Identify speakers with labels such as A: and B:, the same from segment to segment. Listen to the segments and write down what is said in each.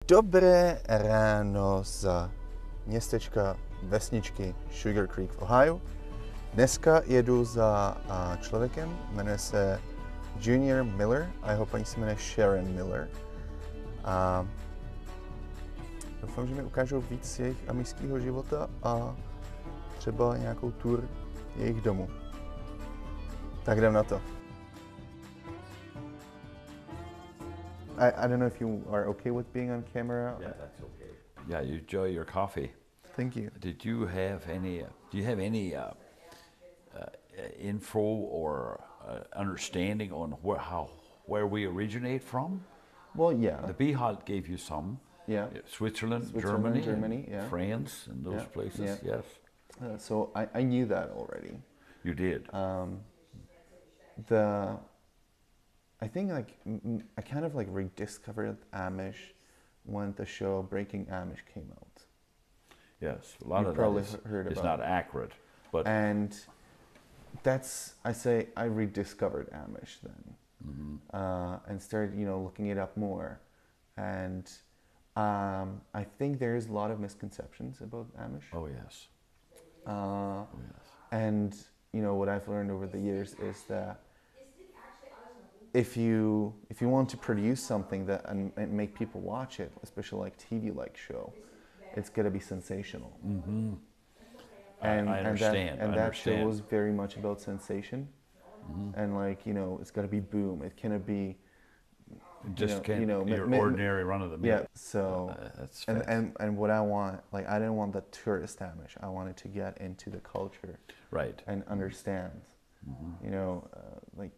A: Dobré ráno z městečka, vesničky Sugar Creek v Ohiu. Dneska jedu za člověkem, jmenuje se Junior Miller a jeho paní se jmenuje Sharon Miller. A doufám, že mi ukážou víc jejich amišského života a třeba nějakou tour jejich domů. Tak jdem na to. I don't know if you are okay with being on camera.
B: Yeah, that's okay. Yeah, you enjoy your coffee.
A: Thank you.
B: Did you have any? Do you have any info or understanding on where we originate from?
A: Well, yeah.
B: The Behalt gave you some.
A: Yeah.
B: Switzerland, Germany,
A: yeah.
B: France, and those places.
A: Yeah.
B: Yes.
A: So I knew that already.
B: You did.
A: I think like I kind of like rediscovered Amish when the show Breaking Amish came out.
B: Yes, a lot
A: you
B: of
A: probably
B: that
A: heard
B: is
A: about
B: not accurate, but
A: and that's I rediscovered Amish then, and started looking it up more, and I think there is a lot of misconceptions about Amish.
B: Oh yes.
A: Yes. And what I've learned over the years is that if you want to produce something that and make people watch it, especially like TV-like show, it's got to be sensational.
B: Mm-hmm.
A: And
B: I understand.
A: And that show was very much about sensation, and it's got to be boom. It cannot be
B: Just your ordinary run of the mill.
A: Yeah. So
B: that's
A: and what I want, like I didn't want the tourist Amish. I wanted to get into the culture,
B: right,
A: and understand. Like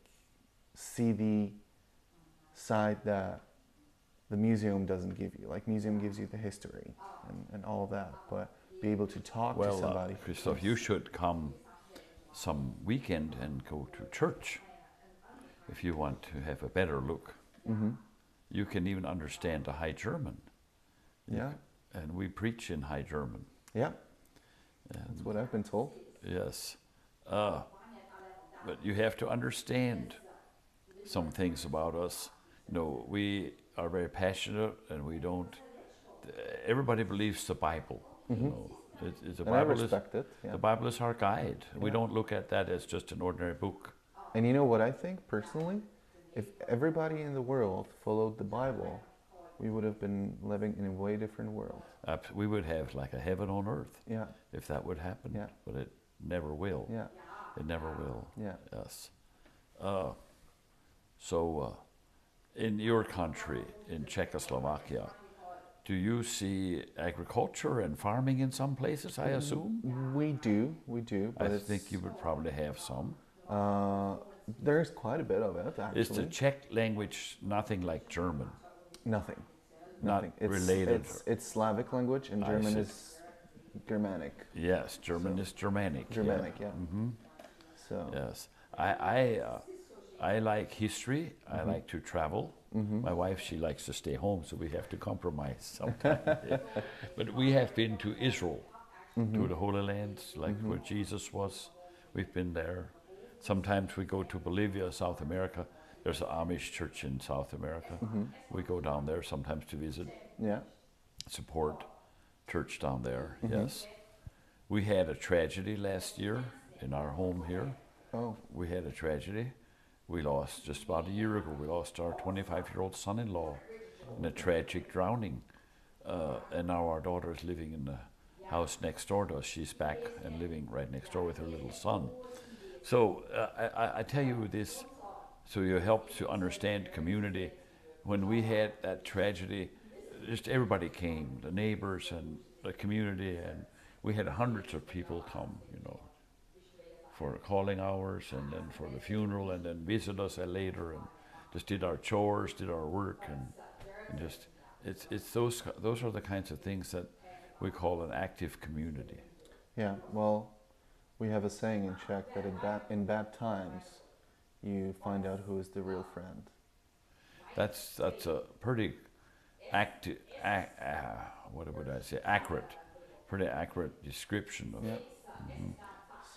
A: see the side that the museum doesn't give you. Like museum gives you the history and all that, but be able to talk to somebody.
B: Christoph, you should come some weekend and go to church if you want to have a better look. You can even understand the High German.
A: Yeah.
B: And we preach in High German.
A: Yeah. That's what I've been told.
B: Yes. But you have to understand some things about us. We are very passionate, and we don't. Everybody believes the Bible. The Bible
A: I respect it. Yeah.
B: The Bible is our guide. Yeah. We don't look at that as just an ordinary book.
A: And you know what I think personally? If everybody in the world followed the Bible, we would have been living in a way different world.
B: We would have like a heaven on earth.
A: Yeah.
B: If that would happen.
A: Yeah.
B: But it never will.
A: Yeah.
B: It never will.
A: Yeah.
B: Yes. So, in your country, in Czechoslovakia, do you see agriculture and farming in some places, I assume?
A: We do.
B: But I think you would probably have some.
A: There's quite a bit of it, actually.
B: Is the Czech language nothing like German?
A: Nothing.
B: Not related?
A: It's Slavic language, and German is Germanic.
B: Yes, German is Germanic.
A: Germanic, yeah. So.
B: Yes. I like history. I like to travel. My wife, she likes to stay home, so we have to compromise sometimes. But we have been to Israel, to the Holy Lands, like where Jesus was. We've been there. Sometimes we go to Bolivia, South America. There's an Amish church in South America. We go down there sometimes to visit.
A: Yeah.
B: Support church down there. Yes. We had a tragedy last year in our home here.
A: Oh.
B: We had a tragedy. We lost, just about a year ago, we lost our 25-year-old son-in-law in a tragic drowning. And now our daughter is living in the house next door to us. She's back and living right next door with her little son. So I tell you this, so you help to understand community. When we had that tragedy, just everybody came, the neighbors and the community, and we had hundreds of people come, for calling hours and then for the funeral, and then visit us later, and just did our chores, did our work, and just it's those are the kinds of things that we call an active community.
A: Yeah, well, we have a saying in Czech that in bad times you find out who is the real friend.
B: That's a pretty active, what would I say? Pretty accurate description of.
A: Yeah.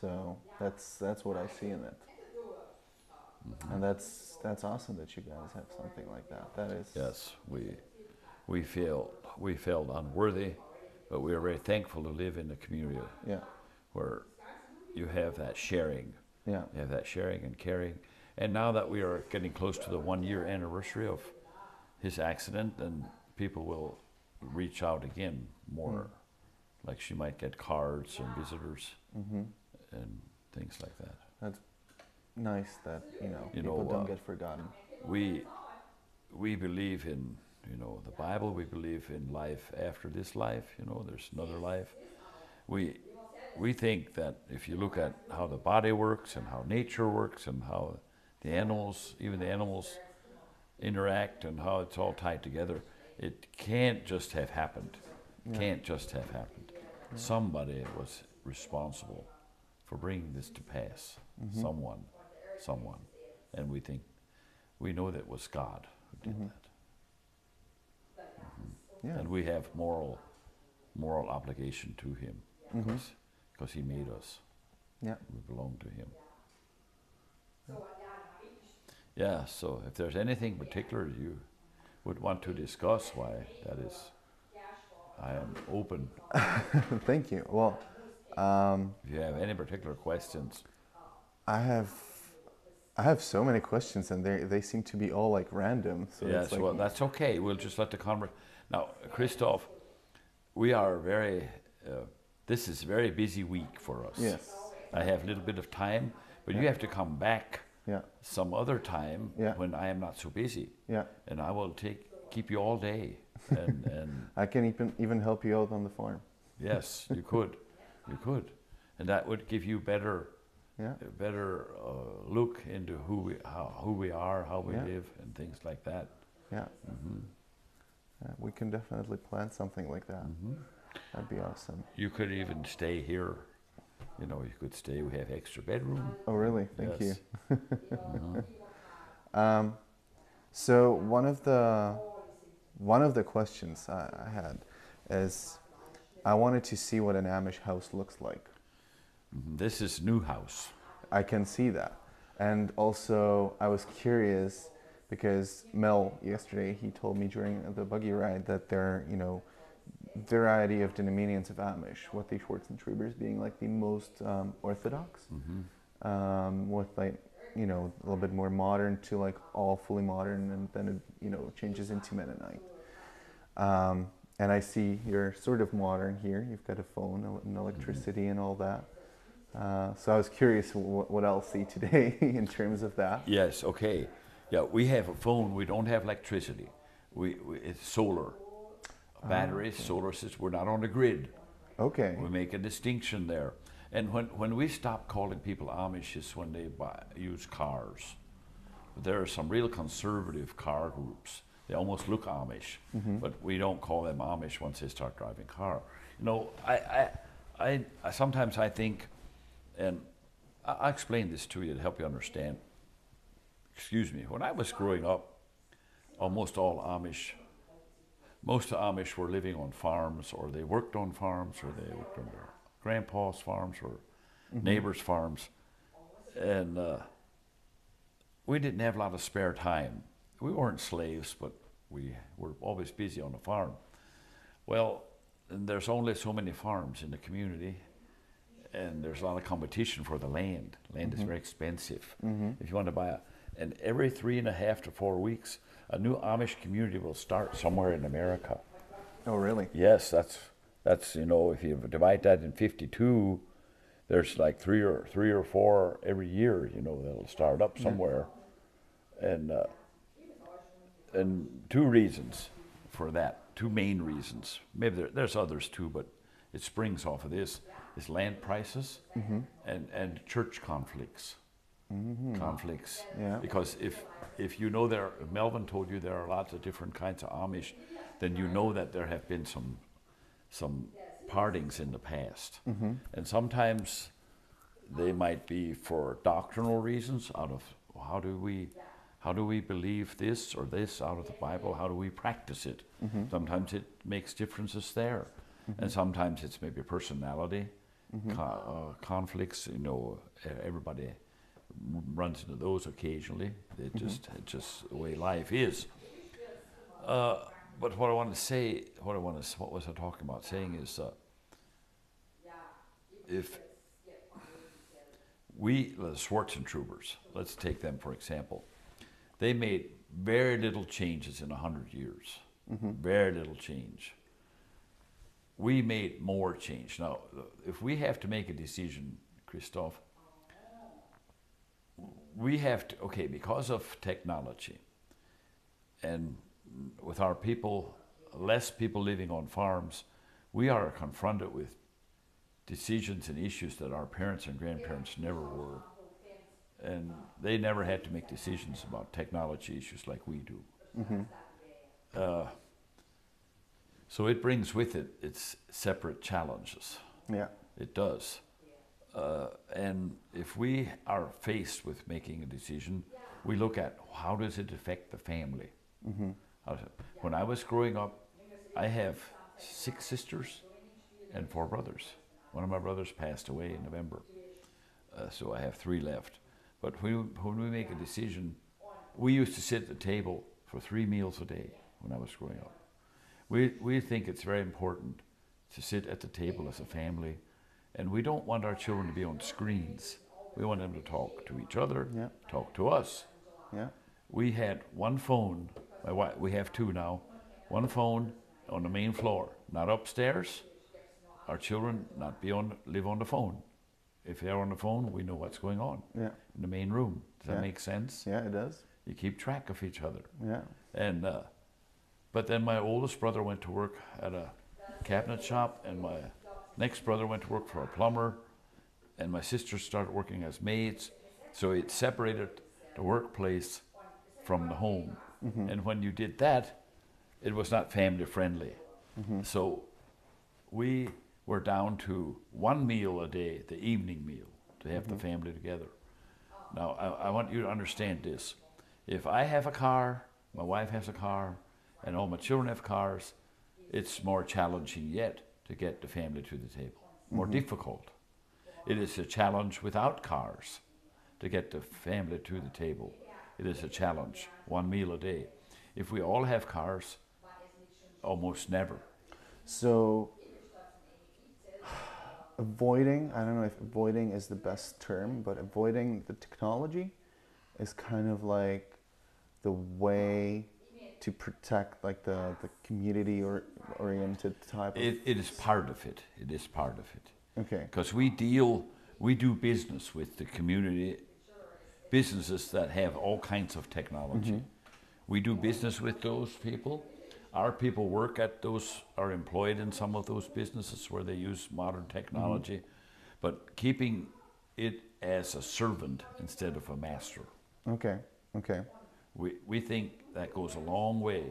A: So that's what I see in it. And that's awesome that you guys have something like that. That is.
B: Yes, we feel we felt unworthy, but we are very thankful to live in a community where you have that sharing.
A: Yeah.
B: You have that sharing and caring. And now that we are getting close to the 1-year anniversary of his accident, then people will reach out again more. Like she might get cards and visitors and things like that.
A: That's nice that, people don't get forgotten.
B: We believe in, the Bible. We believe in life after this life. There's another life. We think that if you look at how the body works and how nature works and how the animals, even the animals, interact and how it's all tied together, it can't just have happened. Can't just have happened. Somebody was responsible for bringing this to pass. Someone. And we know that it was God who did that.
A: Yeah.
B: And we have moral obligation to him because he made us.
A: Yeah.
B: We belong to him. Yeah, so if there's anything particular you would want to discuss, why, that is, I am open.
A: Thank you. Well,
B: if you have any particular questions.
A: I have so many questions, and they seem to be all like random. So
B: yes,
A: it's like,
B: well, that's okay. We'll just let the conversation. Now, Christoph, we are this is a very busy week for us.
A: Yes.
B: I have a little bit of time, but you have to come back some other time when I am not so busy.
A: Yeah.
B: And I will keep you all day. And
A: I can even help you out on the farm.
B: Yes, you could. You could. And that would give you better look into who we are, how we live, and things like that.
A: Yeah. We can definitely plan something like that. That'd be awesome.
B: You could even stay here. You could stay. We have extra bedroom.
A: Oh, really? Thank
B: Yes.
A: you. So one of the questions I had is, I wanted to see what an Amish house looks like.
B: This is new house.
A: I can see that. And also, I was curious because Mel, yesterday, he told me during the buggy ride that there are, variety of denominations of Amish, with the Schwarzentrubers being like the most orthodox, with like, a little bit more modern to like all fully modern, and then it, changes into Mennonite. And I see you're sort of modern here. You've got a phone and electricity and all that. So I was curious what I'll see today in terms of that.
B: Yes, okay. Yeah, we have a phone. We don't have electricity. It's solar. Batteries, solar system. We're not on the grid.
A: Okay.
B: We make a distinction there. And when we stop calling people Amish is when they use cars. There are some real conservative car groups. They almost look Amish, but we don't call them Amish once they start driving car. I sometimes I think, and I'll explain this to you to help you understand. Excuse me. When I was growing up, most of the Amish were living on farms, or they worked on farms, or they worked on their grandpa's farms or neighbors' farms. And we didn't have a lot of spare time. We weren't slaves, but we were always busy on the farm. Well, and there's only so many farms in the community, and there's a lot of competition for the land. Land is very expensive. If you want to buy and every 3.5 to 4 weeks, a new Amish community will start somewhere in America.
A: Oh, really?
B: Yes, that's if you divide that in 52, there's like three or four every year. That'll start up somewhere, and two reasons for that. Two main reasons. Maybe there's others too, but it springs off of this: is land prices and church conflicts. Conflicts.
A: Yeah.
B: Because if Melvin told you there are lots of different kinds of Amish, then you know that there have been some partings in the past. And sometimes they might be for doctrinal reasons, out of how do we believe this or this out of the Bible, how do we practice it? Sometimes it makes differences there. And sometimes it's maybe personality conflicts. Everybody runs into those occasionally. It's just the way life is. But what I want to say, what was I talking about saying is, if the Schwarzentroopers, let's take them for example, they made very little changes in 100 years, very little change. We made more change. Now, if we have to make a decision, Christoph, we have to, okay, because of technology and with our people, less people living on farms, we are confronted with decisions and issues that our parents and grandparents never were. And they never had to make decisions about technology issues like we do. So it brings with it its separate challenges.
A: Yeah.
B: It does. And if we are faced with making a decision, we look at how does it affect the family. When I was growing up, I have 6 sisters and 4 brothers. One of my brothers passed away in November, so I have 3 left. But when we make a decision, we used to sit at the table for 3 meals a day when I was growing up. We think it's very important to sit at the table as a family, and we don't want our children to be on screens. We want them to talk to each other, talk to us.
A: Yeah.
B: We had one phone, my wife, we have 2 now, one phone on the main floor, not upstairs. Our children live on the phone. If they're on the phone, we know what's going on in the main room. Does that make sense?
A: Yeah, it does.
B: You keep track of each other.
A: Yeah.
B: And but then my oldest brother went to work at a cabinet shop, and my next brother went to work for a plumber, and my sisters started working as maids. So it separated the workplace from the home. And when you did that, it was not family friendly. So we were down to 1 meal a day, the evening meal, to have the family together. Now, I want you to understand this. If I have a car, my wife has a car, and all my children have cars, it's more challenging yet to get the family to the table, more difficult. It is a challenge without cars to get the family to the table. It is a challenge, 1 meal a day. If we all have cars, almost never.
A: So avoiding, I don't know if avoiding is the best term, but avoiding the technology is kind of like the way to protect like the community oriented type of...
B: It is part of it. It is part of it.
A: Okay.
B: Because we do business with the community, businesses that have all kinds of technology. We do business with those people. Our people work at those, are employed in some of those businesses where they use modern technology, but keeping it as a servant instead of a master.
A: Okay, okay.
B: We think that goes a long way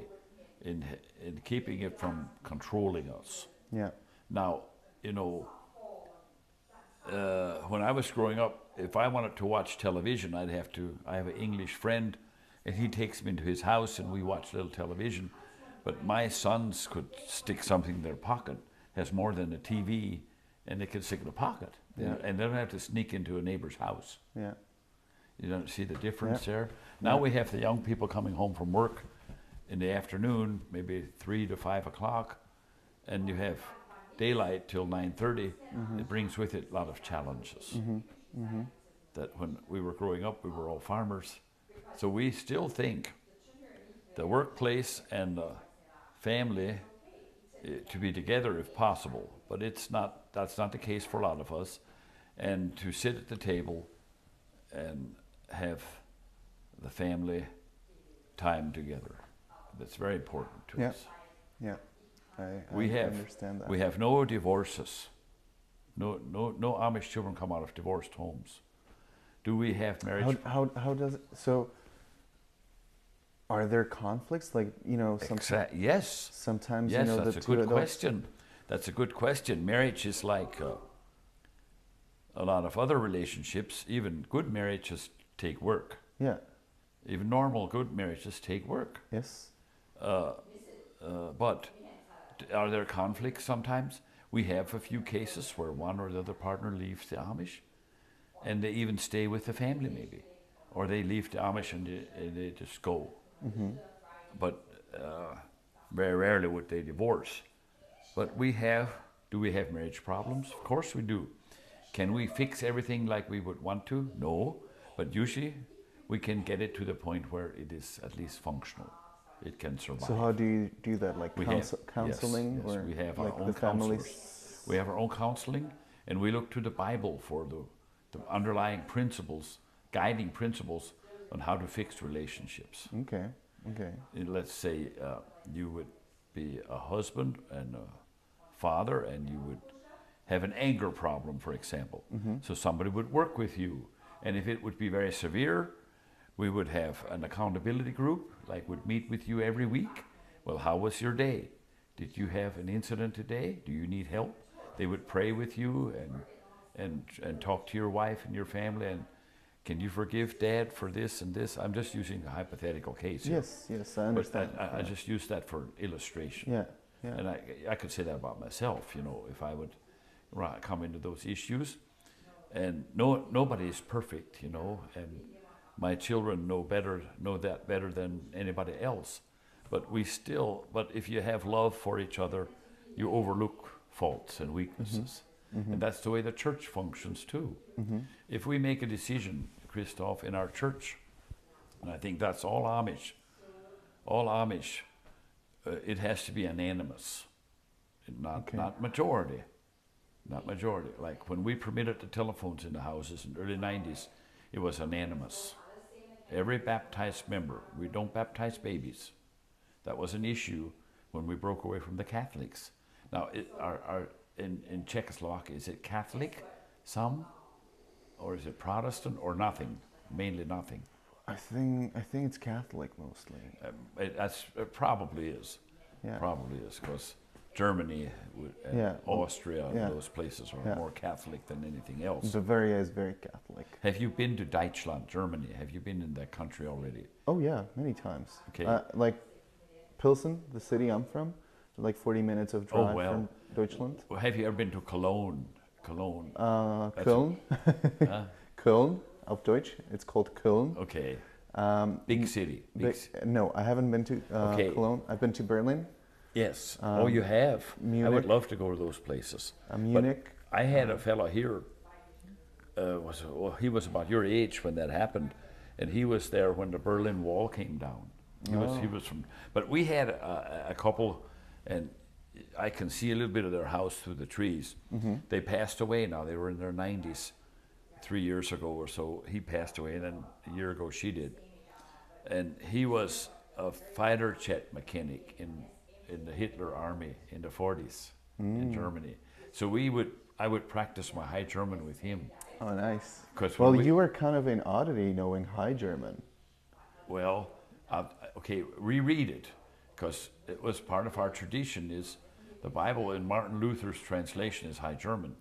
B: in keeping it from controlling us.
A: Yeah.
B: Now, you know, when I was growing up, if I wanted to watch television, I have an English friend, and he takes me into his house and we watch a little television. But my sons could stick something in their pocket, has more than a TV, and they can stick it in a pocket.
A: Yeah.
B: And they don't have to sneak into a neighbor's house.
A: Yeah.
B: You don't see the difference there? Now we have the young people coming home from work in the afternoon, maybe 3 to 5 o'clock, and you have daylight till 9:30. It brings with it a lot of challenges. That when we were growing up, we were all farmers. So we still think the workplace and the family to be together if possible, but that's not the case for a lot of us. And to sit at the table and have the family time together, that's very important to us.
A: Yeah, I understand that.
B: We have no divorces. No Amish children come out of divorced homes. Do we have marriage?
A: How does it, so are there conflicts, like, you know, sometimes?
B: Yes.
A: Sometimes,
B: yes,
A: you know,
B: that's
A: the
B: a
A: two
B: good
A: adults...
B: question. That's a good question. Marriage is like a lot of other relationships. Even good marriages take work.
A: Yeah.
B: Even normal good marriages take work.
A: Yes.
B: But are there conflicts sometimes? We have a few cases where one or the other partner leaves the Amish, and they even stay with the family maybe, or they leave the Amish and they just go. But Very rarely would they divorce. But do we have marriage problems? Of course we do. Can we fix everything like we would want to? No, but usually we can get it to the point where it is at least functional. It can survive.
A: So how do you do that? Like counseling?
B: Yes,
A: or
B: we have
A: like
B: our own
A: the families?
B: counselors. We have our own counseling, and we look to the Bible for the underlying principles, guiding principles on how to fix relationships.
A: Okay, okay.
B: Let's say you would be a husband and a father, and you would have an anger problem, for example. So somebody would work with you, and if it would be very severe, we would have an accountability group, like would meet with you every week. Well, how was your day? Did you have an incident today? Do you need help? They would pray with you and talk to your wife and your family, and can you forgive Dad for this and this? I'm just using a hypothetical case here.
A: Yes, yes, I understand.
B: But I just use that for illustration.
A: Yeah, yeah.
B: And I could say that about myself, you know, if I would come into those issues. And nobody is perfect, you know, and my children know that better than anybody else. But if you have love for each other, you overlook faults and weaknesses. And that's the way the church functions too. If we make a decision, Christoph, in our church, and I think that's all Amish, it has to be unanimous, not majority. Not majority. Like when we permitted the telephones in the houses in the early 90s, it was unanimous. Every baptized member, we don't baptize babies. That was an issue when we broke away from the Catholics. Now, in Czechoslovakia, is it Catholic, some, or is it Protestant, or nothing? Mainly nothing.
A: I think it's Catholic mostly.
B: It probably is.
A: Yeah.
B: Probably is, because Germany and Austria and those places are more Catholic than anything else.
A: Bavaria is very Catholic.
B: Have you been to Deutschland, Germany? Have you been in that country already?
A: Oh yeah, many times.
B: Okay.
A: Like Pilsen, the city I'm from, like 40 minutes of drive from Deutschland.
B: Well, have you ever been to Cologne? Cologne.
A: Köln. Köln, auf Deutsch. It's called Köln.
B: Okay. Big city.
A: No, I haven't been to Cologne. I've been to Berlin.
B: Yes. You have?
A: Munich.
B: I would love to go to those places.
A: Munich.
B: But I had a fellow here, he was about your age when that happened, and he was there when the Berlin Wall came down. He was from, but we had a couple, and I can see a little bit of their house through the trees. They passed away now. They were in their 90s. 3 years ago or so, he passed away, and then a year ago she did. And he was a fighter jet mechanic in the Hitler army in the 40s in Germany. So I would practice my High German with him.
A: Oh, nice.
B: Well,
A: you were kind of an oddity knowing High German.
B: Well, okay, reread it, because it was part of our tradition. Is the Bible in Martin Luther's translation is High German.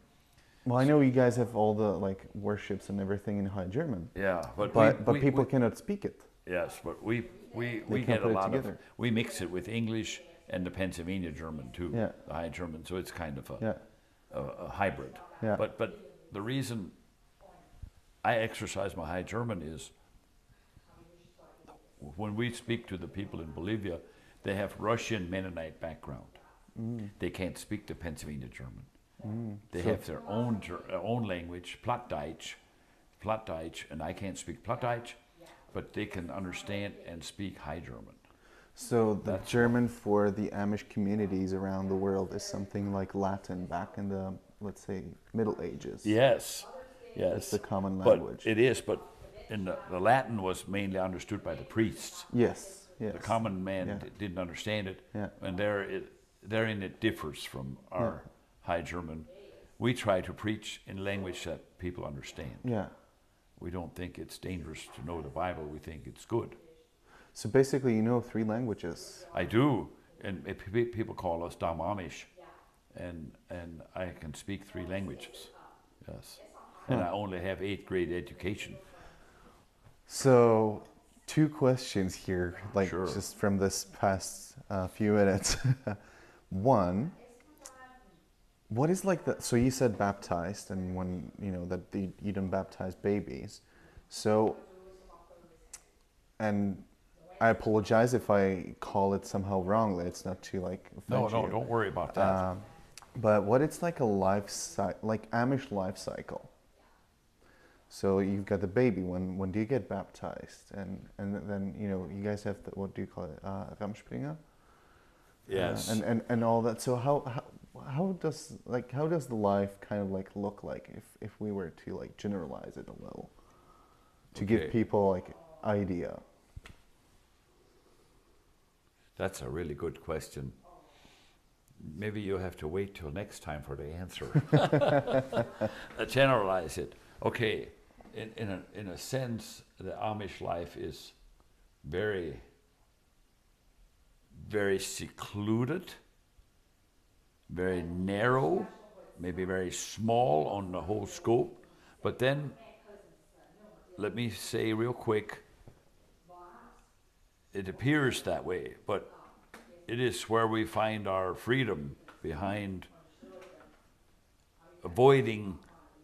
A: Well, I know you guys have all the like worships and everything in High German.
B: Yeah, but
A: people cannot speak it.
B: Yes, but we get a lot of, we mix it with English and the Pennsylvania German too, the High German. So it's kind of a hybrid.
A: Yeah.
B: But the reason I exercise my High German is when we speak to the people in Bolivia, they have Russian Mennonite background. They can't speak the Pennsylvania German. They have their own language, Plattdeutsch, and I can't speak Plattdeutsch, but they can understand and speak High German.
A: So that's German for the Amish communities around the world is something like Latin back in the, let's say, Middle Ages.
B: Yes, yes.
A: It's the common language.
B: It is, but in the Latin was mainly understood by the priests.
A: Yes, yes.
B: The common man didn't understand it, and therein it differs from our High German. We try to preach in language that people understand. Yeah. We don't think it's dangerous to know the Bible. We think it's good.
A: So basically, you know 3 languages.
B: I do, and people call us Dam Amish, and I can speak 3 languages. Yes, and I only have 8th grade education.
A: So, 2 questions here, like just from this past few minutes. One, what is like the, so you said baptized, and when, you know, that you don't baptize babies. So, and I apologize if I call it somehow wrong. It's not to like
B: No,
A: offend
B: no,
A: you.
B: don't worry about that.
A: But what it's like a life like Amish life cycle. So you've got the baby. When do you get baptized? And then you know you guys have the, what do you call it? Ramspringen.
B: Yes.
A: And all that. So how does the life kind of like look like if we were to like generalize it a little to give people like idea?
B: That's a really good question. Maybe you have to wait till next time for the answer. Generalize it. Okay, in a sense, the Amish life is very, very secluded, very narrow, maybe very small on the whole scope. But then, let me say real quick, it appears that way, but it is where we find our freedom behind avoiding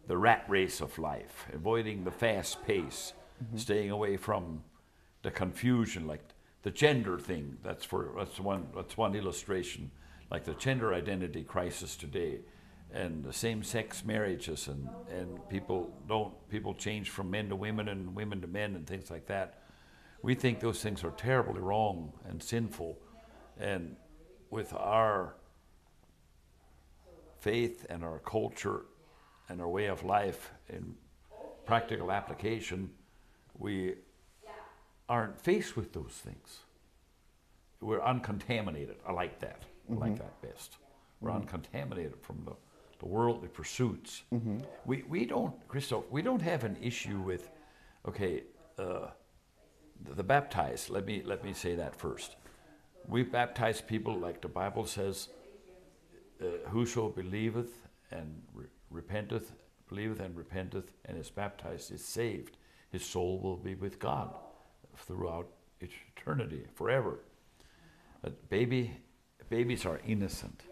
B: the rat race of life, avoiding the fast pace, staying away from the confusion, like the gender thing. That's one illustration, like the gender identity crisis today, and the same-sex marriages, and people change from men to women and women to men and things like that. We think those things are terribly wrong and sinful. And with our faith and our culture and our way of life in practical application, we aren't faced with those things. We're uncontaminated. I like that. I like that best. We're uncontaminated from the worldly pursuits. We don't, Christoph, we don't have an issue with, okay, the baptized. Let me say that first. We baptize people like the Bible says, whoso believeth and repenteth, believeth and repenteth, and is baptized is saved. His soul will be with God throughout eternity, forever. But babies are innocent.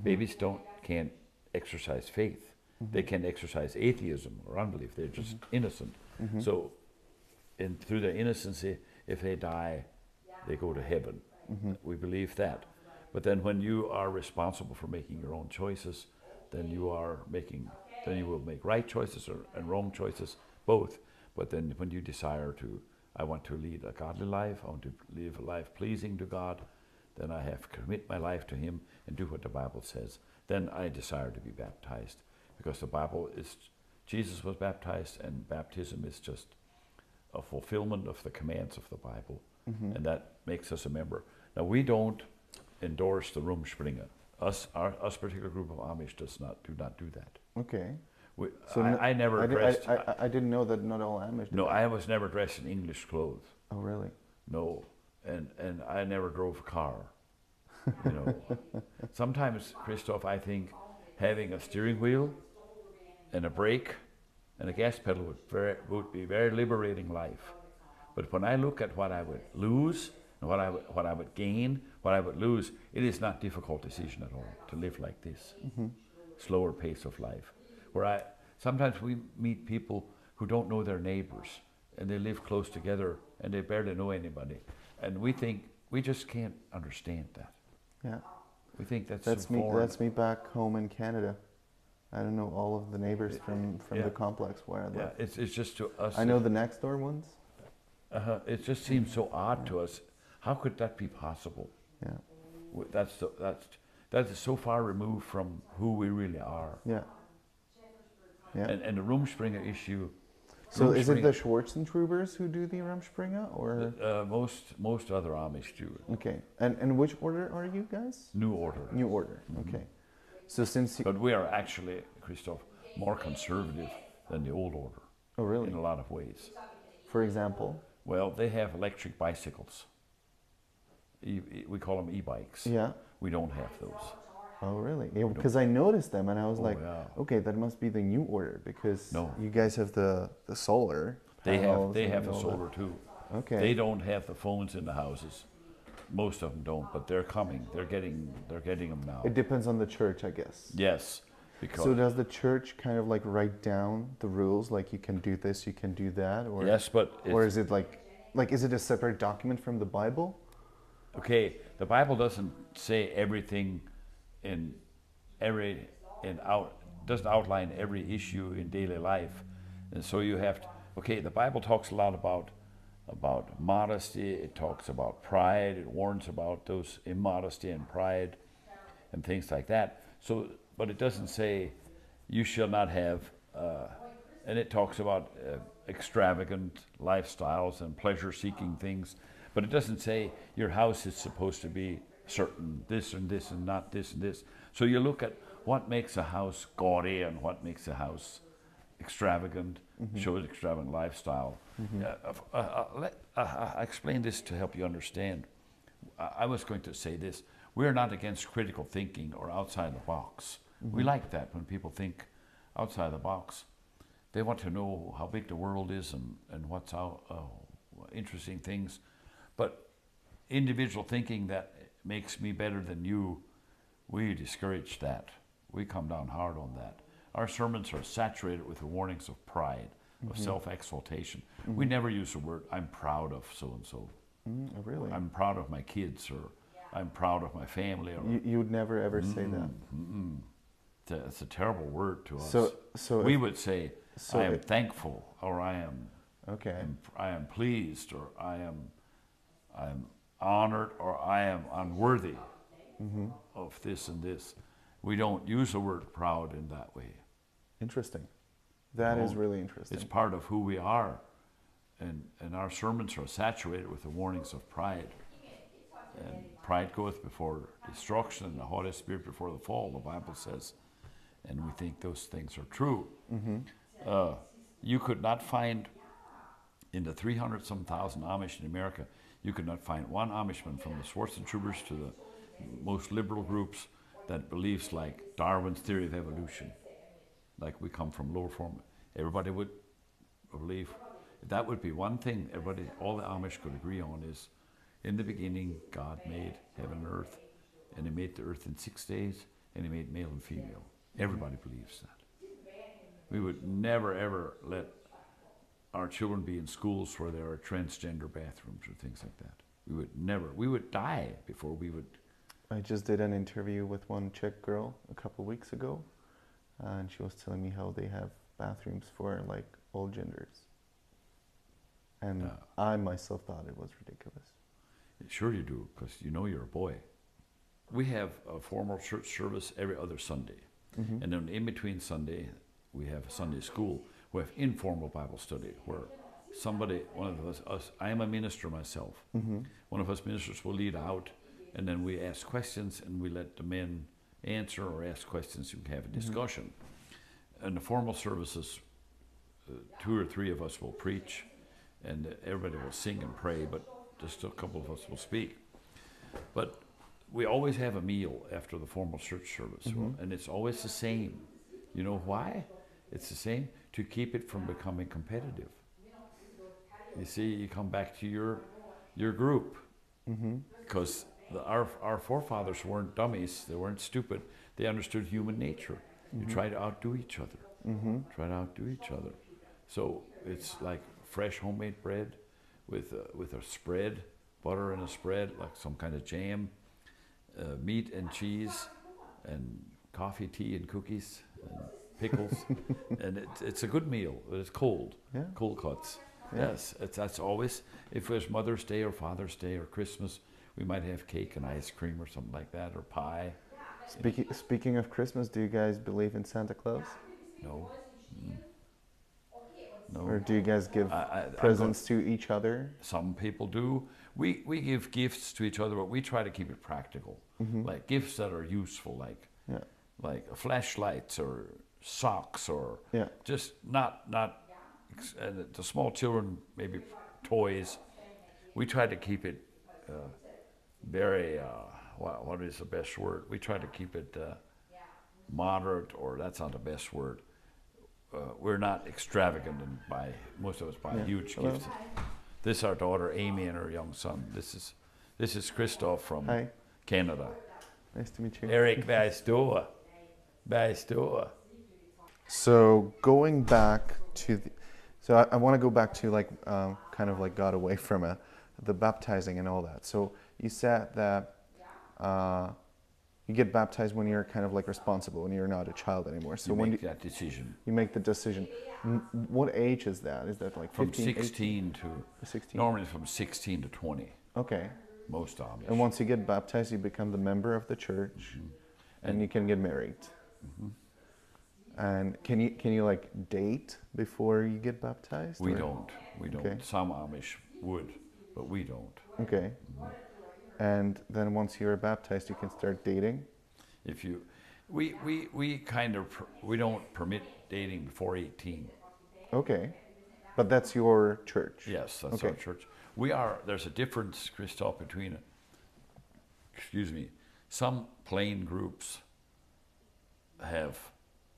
B: Babies can't exercise faith. They can't exercise atheism or unbelief. They're just innocent. So, through their innocency, if they die, they go to heaven. We believe that. But then when you are responsible for making your own choices, then you will make right choices and wrong choices, both. But then when you desire I want to lead a godly life, I want to live a life pleasing to God, then I have to commit my life to Him and do what the Bible says. Then I desire to be baptized, because the Bible is, Jesus was baptized, and baptism is just a fulfillment of the commands of the Bible, and that makes us a member. Now, we don't endorse the Rumspringa. Us particular group of Amish do not do that.
A: Okay.
B: So I never dressed.
A: I didn't know that not all Amish.
B: No, I was never dressed in English clothes.
A: Oh, really?
B: No, and I never drove a car. You know, sometimes, Christoph, I think having a steering wheel and a brake and a gas pedal would be very liberating life. But when I look at what I would lose and what I would gain, what I would lose, it is not difficult decision at all to live like this, slower pace of life. Where sometimes we meet people who don't know their neighbors, and they live close together, and they barely know anybody, and we think we just can't understand that.
A: Yeah.
B: We think that's
A: me.
B: foreign.
A: That's me back home in Canada. I don't know all of the neighbors from the complex where I live.
B: Yeah, it's just to us.
A: I know the next door ones.
B: It just seems so odd to us. How could that be possible?
A: Yeah.
B: That is so far removed from who we really are.
A: Yeah. Yeah.
B: And the Rumspringa issue.
A: So is it the Schwarzentrubers who do the Rumspringa, or
B: most other Amish do it.
A: Okay. And which order are you guys?
B: New Order.
A: New Order. Okay. So
B: but we are actually, Christoph, more conservative than the old order.
A: Oh, really?
B: In a lot of ways.
A: For example?
B: Well, they have electric bicycles. We call them e-bikes.
A: Yeah.
B: We don't have those.
A: Oh, really? Yeah, because I noticed them and I was okay, that must be the New Order, because you guys have the solar panels.
B: They have the solar too.
A: Okay.
B: They don't have the phones in the houses. Most of them don't, but they're coming. They're getting them now.
A: It depends on the church, I guess.
B: Yes. Because
A: so does the church kind of like write down the rules, like you can do this, you can do that, or
B: yes, but
A: or is it like like, is it a separate document from the Bible?
B: Okay, the Bible doesn't say everything doesn't outline every issue in daily life, and so you have to. Okay, the Bible talks a lot about modesty. It talks about pride. It warns about those immodesty and pride, and things like that. So, but it doesn't say you shall not have. And it talks about extravagant lifestyles and pleasure-seeking things, but it doesn't say your house is supposed to be certain this and this and not this and this. So you look at what makes a house gaudy and what makes a house extravagant, shows extravagant lifestyle. I explain this to help you understand. I was going to say this. We're not against critical thinking or outside the box. We like that when people think outside the box. They want to know how big the world is and what's out, interesting things. But individual thinking that makes me better than you, we discourage that. We come down hard on that. Our sermons are saturated with the warnings of pride, of self-exaltation. We never use the word, I'm proud of so-and-so.
A: Oh, really?
B: I'm proud of my kids, or I'm proud of my family. Or,
A: you would never ever say that.
B: It's a terrible word to us.
A: So
B: we would say, I am thankful, or I am pleased, or I am honored, or I am unworthy of this and this. We don't use the word proud in that way.
A: Interesting. That is really interesting.
B: It's part of who we are, and our sermons are saturated with the warnings of pride. And pride goeth before destruction, and the haughty spirit before the fall, the Bible says. And we think those things are true. You could not find, in the 300-some thousand Amish in America, you could not find one Amishman, from the Schwarzentroopers to the most liberal groups, that believes like Darwin's theory of evolution, like we come from lower form. Everybody would believe. That would be one thing all the Amish could agree on is, in the beginning, God made heaven and earth, and He made the earth in 6 days, and He made male and female. Everybody believes that. We would never, ever let our children be in schools where there are transgender bathrooms or things like that. We would die before we would.
A: I just did an interview with one Czech girl a couple weeks ago, and she was telling me how they have bathrooms for like all genders. And I myself thought it was ridiculous.
B: Sure you do, because you know you're a boy. We have a formal church service every other Sunday. And then in between Sunday, we have a Sunday school. We have informal Bible study where one of us, I am a minister myself. One of us ministers will lead out, and then we ask questions, and we let the men answer or ask questions. You can have a discussion. In the formal services, 2 or 3 of us will preach, and everybody will sing and pray, but just a couple of us will speak. But we always have a meal after the formal church service, and it's always the same. You know why? It's the same to keep it from becoming competitive. You see, you come back to your group, because our forefathers weren't dummies. They weren't stupid. They understood human nature. You try to outdo each other. Try to outdo each other. So it's like fresh homemade bread with a spread, butter and a spread, like some kind of jam, meat and cheese, and coffee, tea, and cookies, and pickles. And it's a good meal, but it's cold, cold cuts. Yes, that's always, if it was Mother's Day or Father's Day or Christmas, we might have cake and ice cream or something like that, or pie.
A: Speaking of Christmas, do you guys believe in Santa Claus?
B: No. No.
A: Or do you guys give presents to each other?
B: Some people do. We give gifts to each other, but we try to keep it practical. Like gifts that are useful, like flashlights or socks, or just not the small children, maybe toys. We try to keep it very, what is the best word? We try to keep it moderate, or that's not the best word. We're not extravagant and most of us buy huge gifts. This is our daughter Amy and her young son. This is Christoph from Canada.
A: Nice to meet you.
B: Eric, Bastua. So
A: going back to I want to go back to like kind kind of like got away from the baptizing and all that. So you said that you get baptized when you're kind of like responsible, when you're not a child anymore. So
B: you make that decision.
A: You make the decision. What age is that? Is that like 15,
B: from 16 to
A: 16?
B: Normally from 16 to 20.
A: Okay.
B: Most Amish.
A: And once you get baptized, you become the member of the church, and you can get married. And can you like date before you get baptized?
B: We don't.
A: Okay.
B: Some Amish would, but we don't.
A: Okay. And then once you're baptized, you can start dating?
B: If you, we don't permit dating before 18.
A: Okay. But that's your church?
B: Yes, that's our church. There's a difference, Christoph, between, some plain groups have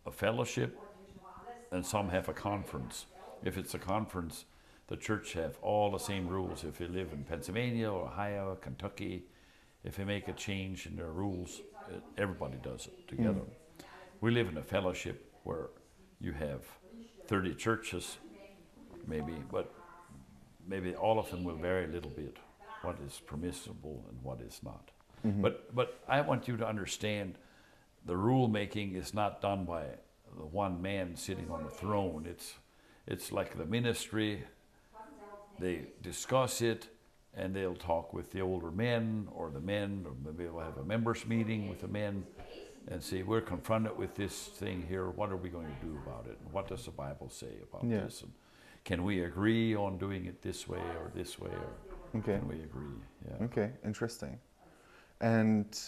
B: a fellowship and some have a conference. If it's a conference, the church have all the same rules. If you live in Pennsylvania or Ohio, Kentucky, if they make a change in their rules, everybody does it together. We live in a fellowship where you have 30 churches, maybe, but maybe all of them will vary a little bit what is permissible and what is not. But I want you to understand the rule making is not done by the one man sitting on the throne. It's like the ministry. They discuss it and they'll talk with the older men, or maybe they'll have a members meeting with the men and say, we're confronted with this thing here. What are we going to do about it? And what does the Bible say about this? And can we agree on doing it this way or this way? Or can we agree? Yeah.
A: Okay, interesting. And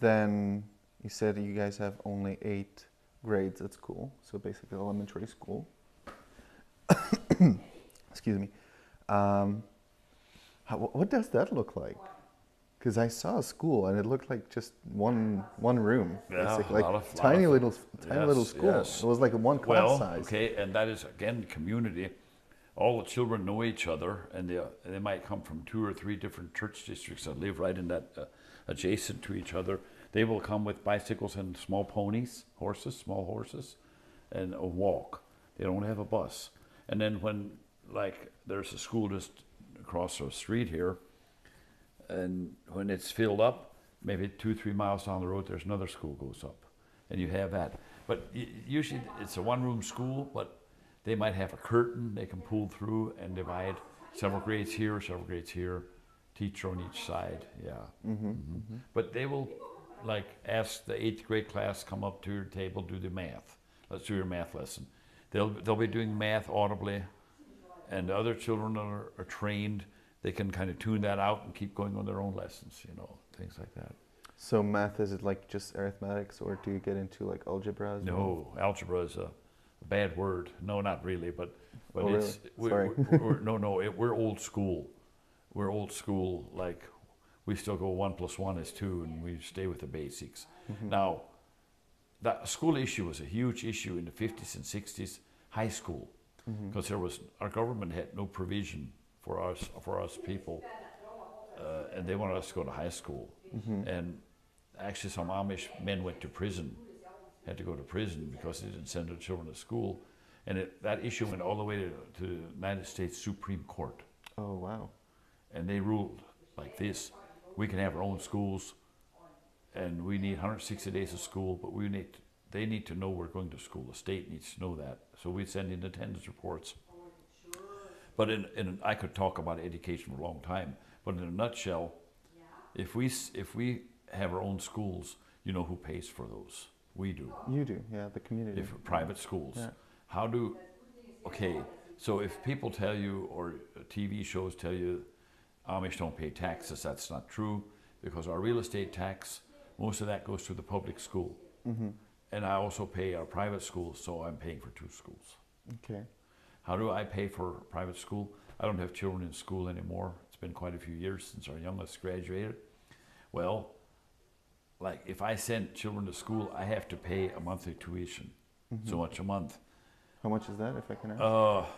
A: then you said you guys have only 8 grades at school, so basically elementary school. Excuse me. What does that look like? Because I saw a school and it looked like just one room, basically, like tiny little school. Yes. It was like one class size.
B: Okay, and that is again community. All the children know each other, and they might come from 2 or 3 different church districts that live right in that adjacent to each other. They will come with bicycles and small ponies, small horses, and a walk. They don't have a bus. And then when, like, there's a school just across the street here, and when it's filled up, maybe 2-3 miles down the road, there's another school goes up, and you have that. But usually it's a one-room school, but they might have a curtain they can pull through and divide several grades here, several grades here, teacher on each side. But they will, like, ask the 8th grade class, come up to your table, do the math. Let's do your math lesson. They'll be doing math audibly, and the other children are trained. They can kind of tune that out and keep going on their own lessons, things like that.
A: So math, is it like just arithmetics, or do you get into like algebra as well?
B: No, algebra is a bad word. No, not really, but
A: it's...
B: Really? We're old school. We're old school, like we still go 1 + 1 is 2, and we stay with the basics. Now, that school issue was a huge issue in the 50s and 60s, high school, because our government had no provision for us people, and they wanted us to go to high school. And actually some Amish men went to prison, had to go to prison because they didn't send their children to school. And that issue went all the way to the United States Supreme Court.
A: Oh, wow.
B: And they ruled like this: we can have our own schools, and we need 160 days of school, but they need to know we're going to school. The state needs to know that. So we send in attendance reports. But I could talk about education for a long time, but in a nutshell, if we have our own schools, you know who pays for those? We do.
A: You do, yeah, the community.
B: If private schools. Yeah. So if people tell you, or TV shows tell you, Amish don't pay taxes, that's not true, because our real estate tax, most of that goes to the public school. And I also pay our private schools, so I'm paying for 2 schools.
A: Okay.
B: How do I pay for private school? I don't have children in school anymore. It's been quite a few years since our youngest graduated. Well, like if I send children to school, I have to pay a monthly tuition, so much a month.
A: How much is that, if I can ask?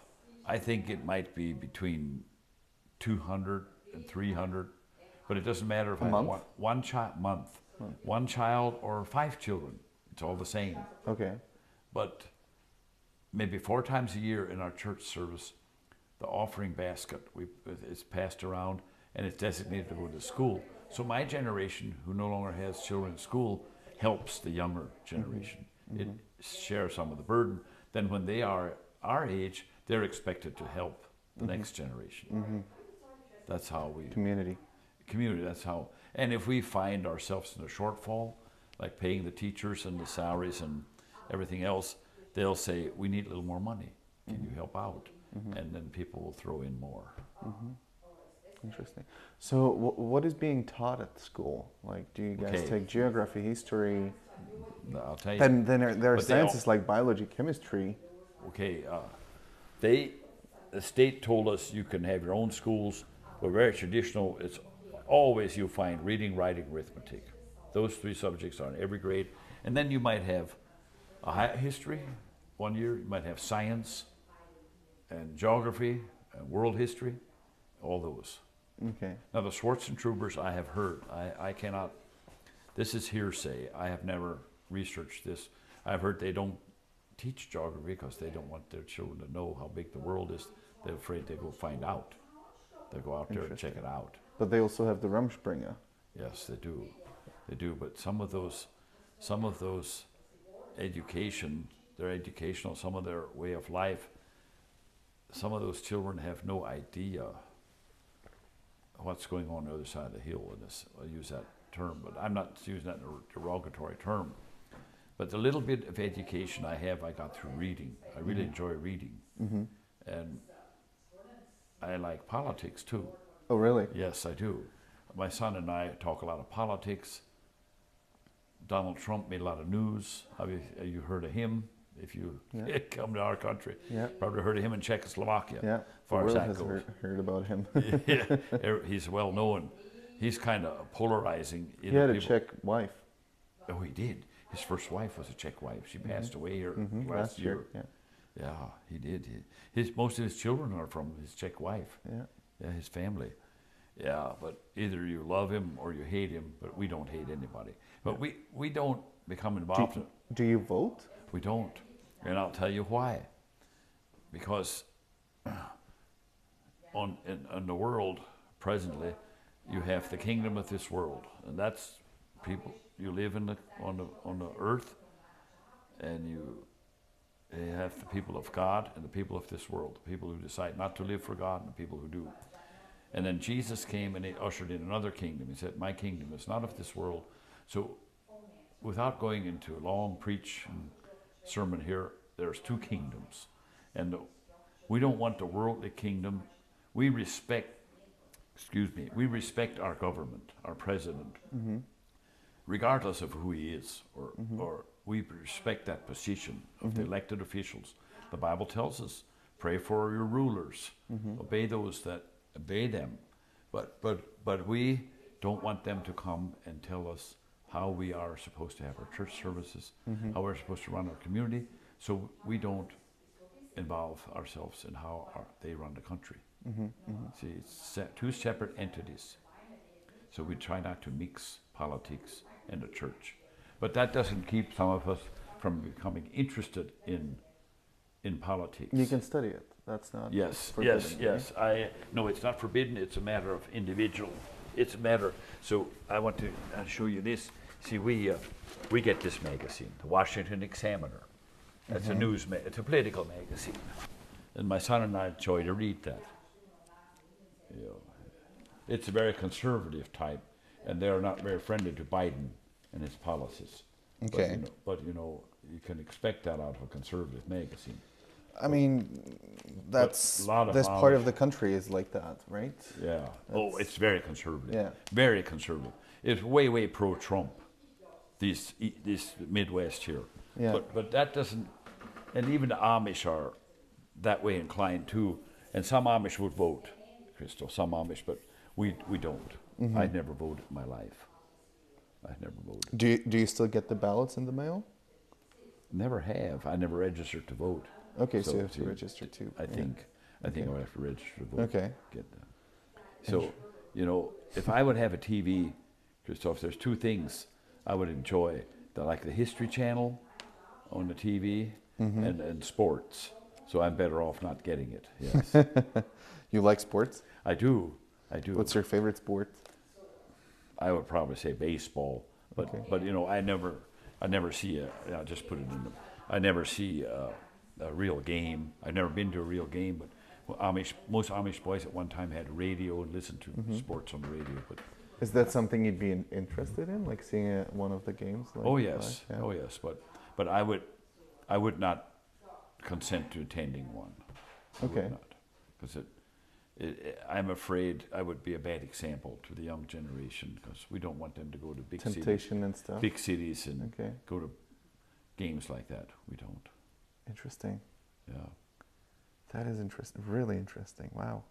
B: I think it might be between 200 and 300, but it doesn't matter if I have one child or 5 children. It's all the same.
A: Okay.
B: But maybe 4 times a year in our church service, the offering basket. It's passed around and it's designated to go to school. So my generation, who no longer has children in school, helps the younger generation. It shares some of the burden. Then when they are our age, they're expected to help the next generation. That's how we...
A: Community,
B: that's how... And if we find ourselves in a shortfall, like paying the teachers and the salaries and everything else, they'll say, we need a little more money. Can you help out? And then people will throw in more.
A: Interesting. So what is being taught at the school? Like, do you guys take geography, history?
B: I'll tell you.
A: Then there are sciences like biology, chemistry.
B: Okay, the state told us you can have your own schools. We're very traditional. It's always you find reading, writing, arithmetic. Those 3 subjects are in every grade. And then you might have history 1 year. You might have science and geography and world history, all those.
A: Okay.
B: Now the Schwarzentroopers I have heard. I cannot, this is hearsay. I have never researched this. I've heard they don't teach geography because they don't want their children to know how big the world is. They're afraid they go find out. They go out there and check it out.
A: But they also have the Rumspringa.
B: Yes, they do. They do. But some of those education, their educational, some of their way of life, some of those children have no idea what's going on the other side of the hill. In this, I'll use that term, but I'm not using that in a derogatory term. But the little bit of education I got through reading. I really enjoy reading. And I like politics too.
A: Oh, really?
B: Yes, I do. My son and I talk a lot of politics. Donald Trump made a lot of news. Have you heard of him? If you come to our country, probably heard of him in Czechoslovakia.
A: Yeah,
B: as far as that
A: has
B: goes.
A: Heard about him.
B: He's well known. He's kind of polarizing.
A: He had a Czech wife.
B: Oh, he did. His first wife was a Czech wife. She passed away here last year. Yeah, he did. Most of his children are from his Czech wife. Yeah, his family. Yeah, but either you love him or you hate him, but we don't hate anybody. But we don't become involved.
A: Do you vote?
B: We don't. And I'll tell you why. Because in the world presently, you have the kingdom of this world, and that's people. You live on the earth, and you have the people of God and the people of this world, the people who decide not to live for God and the people who do. And then Jesus came and he ushered in another kingdom. He said, my kingdom is not of this world. So without going into a long preach and sermon here, there's 2 kingdoms. And we don't want the worldly kingdom. We respect our government, our president, regardless of who he is, or we respect that position of the elected officials. The Bible tells us, pray for your rulers, obey those that obey them. But we don't want them to come and tell us how we are supposed to have our church services, how we're supposed to run our community, so we don't involve ourselves in how they run the country. See, it's 2 separate entities. So we try not to mix politics and the church. But that doesn't keep some of us from becoming interested in politics.
A: You can study it. That's not forbidden,
B: yes. No, it's not forbidden. It's a matter of individual. It's a matter. So I want to show you this. See, we get this magazine, the Washington Examiner. It's a it's a political magazine, and my son and I enjoy to read that. You know, it's a very conservative type, and they are not very friendly to Biden and his policies.
A: Okay.
B: But you can expect that out of a conservative magazine.
A: I mean, this part of the country is like that, right?
B: Yeah. It's very conservative.
A: Yeah.
B: Very conservative. It's way pro-Trump. This Midwest here.
A: Yeah.
B: But that doesn't, and even the Amish are that way inclined too. And some Amish would vote, Crystal. Some Amish, but we don't. I never voted in my life. I never voted.
A: Do you still get the ballots in the mail?
B: Never have. I never registered to vote.
A: Okay, so you have to register too.
B: I think I would have to register to vote.
A: Okay.
B: Get that. So, if I would have a TV, Christoph, there's 2 things I would enjoy. Like the History Channel on the TV and sports. So I'm better off not getting it. Yes.
A: You like sports?
B: I do. I do.
A: What's your favorite sport?
B: I would probably say baseball, but
A: Okay.
B: but you know I never see I'll just put it in. I never see a real game. I've never been to a real game, but most Amish boys at one time had radio and listened to sports on the radio. But
A: Is that something you'd be interested in, like seeing one of the games? Like,
B: oh yes,
A: live? Yeah.
B: oh yes, but I would not consent to attending one. I
A: Okay.
B: would not, because I'm afraid I would be a bad example to the young generation, because we don't want them to go to
A: Temptation and stuff.
B: big cities and
A: Okay.
B: go to games like that. We don't.
A: Interesting.
B: Yeah.
A: That is interesting. Really interesting. Wow.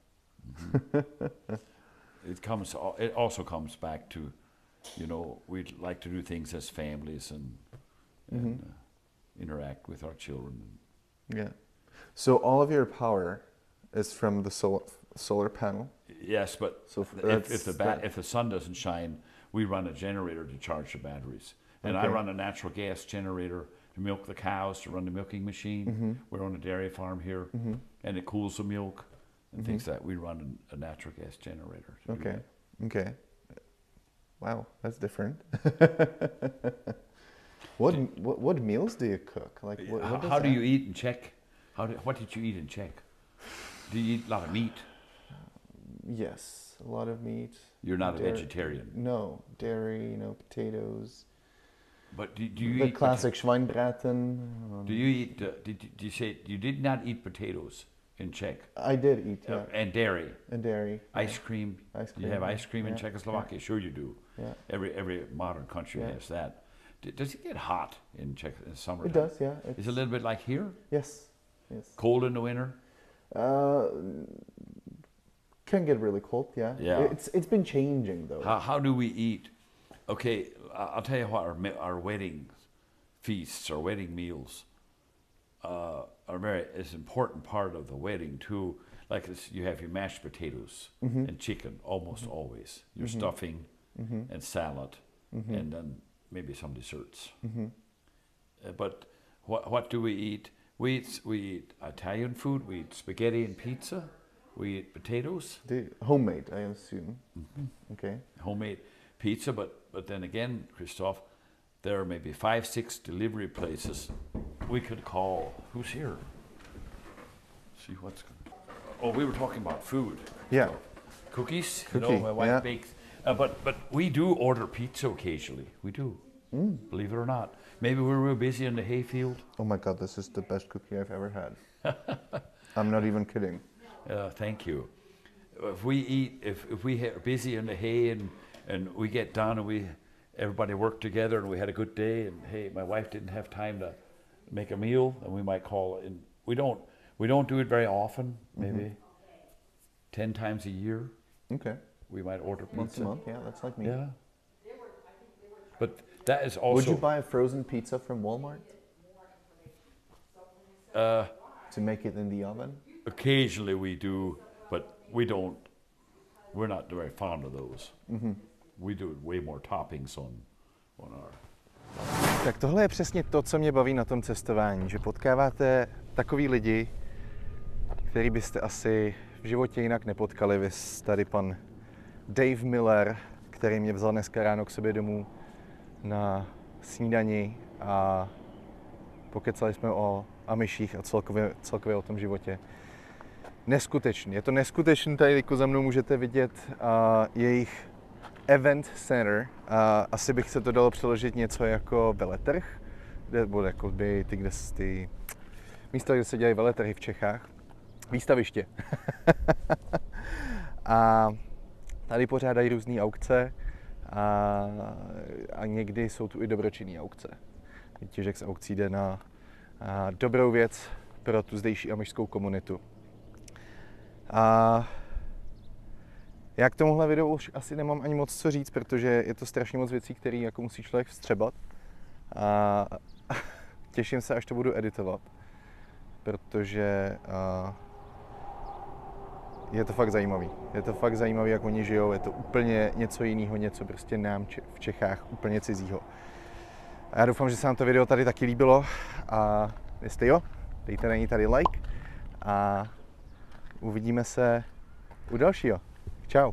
B: It also comes back to, you know, we'd like to do things as families and interact with our children.
A: Yeah. So all of your power is from the solar panel?
B: Yes, but
A: So
B: if the sun doesn't shine, we run a generator to charge the batteries. And I
A: Okay.
B: run a natural gas generator to milk the cows, to run the milking machine. We're on a dairy farm here, and it cools the milk and things like that. We run a natural gas generator. To do
A: Okay.
B: that.
A: Okay. Wow, that's different. What meals do you cook? Like what
B: How do you eat in Czech? What did you eat in Czech? Do you eat a lot of meat?
A: Yes, a lot of meat.
B: You're not a
A: Dairy-
B: vegetarian.
A: No, dairy, potatoes.
B: But do you
A: The
B: eat
A: classic Schweinbraten.
B: Do you eat? Did you say you did not eat potatoes in Czech?
A: I did eat, yeah.
B: And dairy,
A: And dairy.
B: ice cream.
A: Ice
B: Do you have
A: cream,
B: ice cream in
A: yeah,
B: Czechoslovakia? Sure, you do.
A: Yeah.
B: Every modern country
A: Yeah.
B: has that. Does it get hot in Czech in summer?
A: It does, yeah.
B: Is it a little bit like here?
A: Yes. Yes.
B: Cold in the winter?
A: Can get really cold, yeah.
B: Yeah.
A: It's been changing though.
B: How do we eat? Okay, I'll tell you what. Our wedding feasts, our wedding meals, are very is important part of the wedding too. Like this, you have your mashed potatoes and chicken almost always. Your stuffing and salad, and then maybe some desserts. But what do we eat? We eat Italian food. We eat spaghetti and pizza. We eat potatoes.
A: Homemade, I assume. Okay.
B: Homemade pizza, but then again, Christoph, there are maybe 5, 6 delivery places we could call. Who's here? See what's going. Oh, we were talking about food.
A: Yeah.
B: Cookies.
A: Cookie,
B: My wife
A: yeah.
B: bakes. But we do order pizza occasionally. We do. Believe it or not. Maybe we're real busy in the hayfield.
A: Oh my God, this is the best cookie I've ever had. I'm not even kidding.
B: Thank you. If we are busy in the hay and we get done and everybody worked together and we had a good day and hey, my wife didn't have time to make a meal and we might call in. We don't do it very often. Maybe 10 times a year.
A: Okay.
B: We might order pizza.
A: Once a month, yeah, that's like me.
B: Yeah. But that is also.
A: Would you buy a frozen pizza from Walmart? To make it in the oven?
B: Occasionally we do, but we're not very fond of those. We do way more toppings on our.
A: Tak tohle je přesně to, co mě baví na tom cestování, že potkáváte takový lidi, který byste asi v životě jinak nepotkali. Vy tady pan Dave Miller, který mě vzal dneska ráno k sobě domů na snídani a pokecali jsme o Amiších a celkově o tom životě. Neskutečný. Je to neskutečný, tady za mnou můžete vidět jejich event center. Asi bych se to dalo přeložit něco jako veletrh, nebo jako ty místa, kde se dělají veletrhy v Čechách. Výstaviště. A tady pořádají různé aukce a někdy jsou tu i dobročinné aukce. Těžek z aukcí jde na dobrou věc pro tu zdejší amišskou komunitu. A já k tomuhle videu už asi nemám ani moc co říct, protože je to strašně moc věcí, které jako musí člověk vstřebat. A těším se, až to budu editovat, protože je to fakt zajímavý. Je to fakt zajímavý, jak oni žijou, je to úplně něco jiného, něco prostě nám v Čechách úplně cizího. A já doufám, že se vám to video tady taky líbilo a jestli jo, dejte na ní tady like a uvidíme se u dalšího. Čau.